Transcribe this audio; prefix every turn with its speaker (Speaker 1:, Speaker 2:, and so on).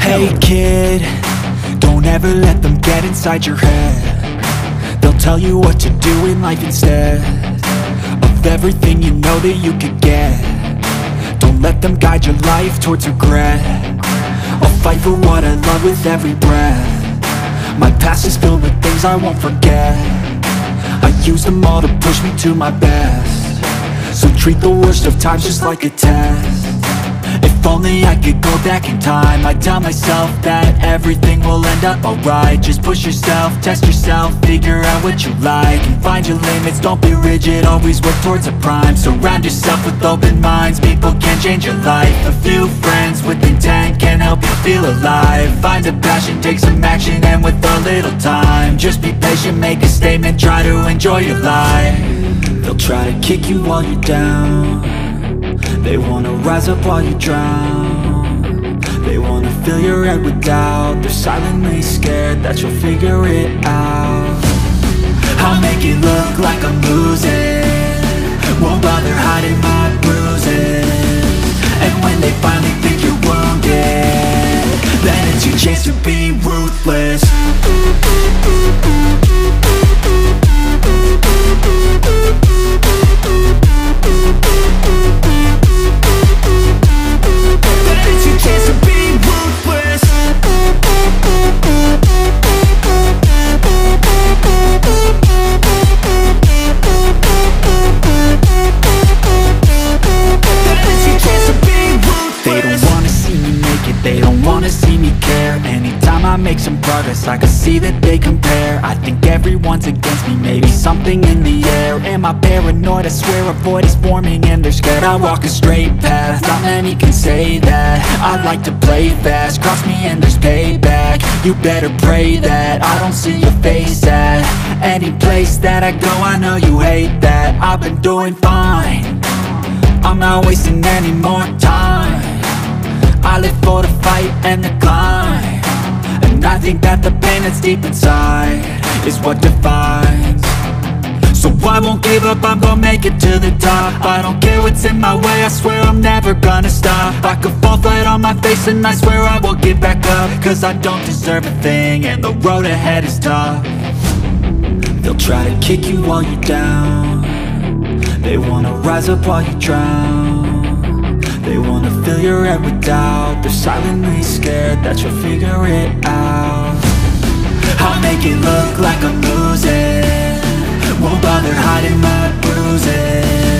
Speaker 1: Hey kid, don't ever let them get inside your head. They'll tell you what to do in life instead of everything you know that you could get. Don't let them guide your life towards regret. I'll fight for what I love with every breath. My past is filled with things I won't forget. I use them all to push me to my best. So treat the worst of times just like a test. If only I could go back in time, I'd tell myself that everything will end up alright. Just push yourself, test yourself, figure out what you like, and find your limits, don't be rigid, always work towards a prime. Surround yourself with open minds, people can change your life. A few friends with intent can help you feel alive. Find a passion, take some action, and with a little time, just be patient, make a statement, try to enjoy your life. They'll try to kick you while you're down. They wanna rise up while you drown. They wanna fill your head with doubt. They're silently scared that you'll figure it out. I'll make it look like I'm losing, won't bother hiding my bruises. And when they finally think you're wounded, then it's your chance to be ruthless. Chance to be ruthless. They don't wanna see me make it, they don't wanna see me care. Anytime I make some progress, I can see that they compare. I think everyone's against me, maybe something in the air. Am I paranoid? I swear a void is forming and they're scared. I walk a straight path, not many can say that. I like to play fast, cross me and there's payback. You better pray that I don't see your face at any place that I go. I know you hate that. I've been doing fine, I'm not wasting any more time. I live for the fight and the climb, and I think that the pain that's deep inside is what defines. So I won't give up, I'm gonna make it to the top. I don't care what's in my way, I swear I'm never gonna stop. I could fall flat on my face and I swear I will get back up, cause I don't deserve a thing and the road ahead is tough. They'll try to kick you while you're down. They wanna rise up while you drown. They wanna fill your head with doubt. They're silently scared that you'll figure it out. I'll make it look like I'm losing, won't bother hiding my bruises.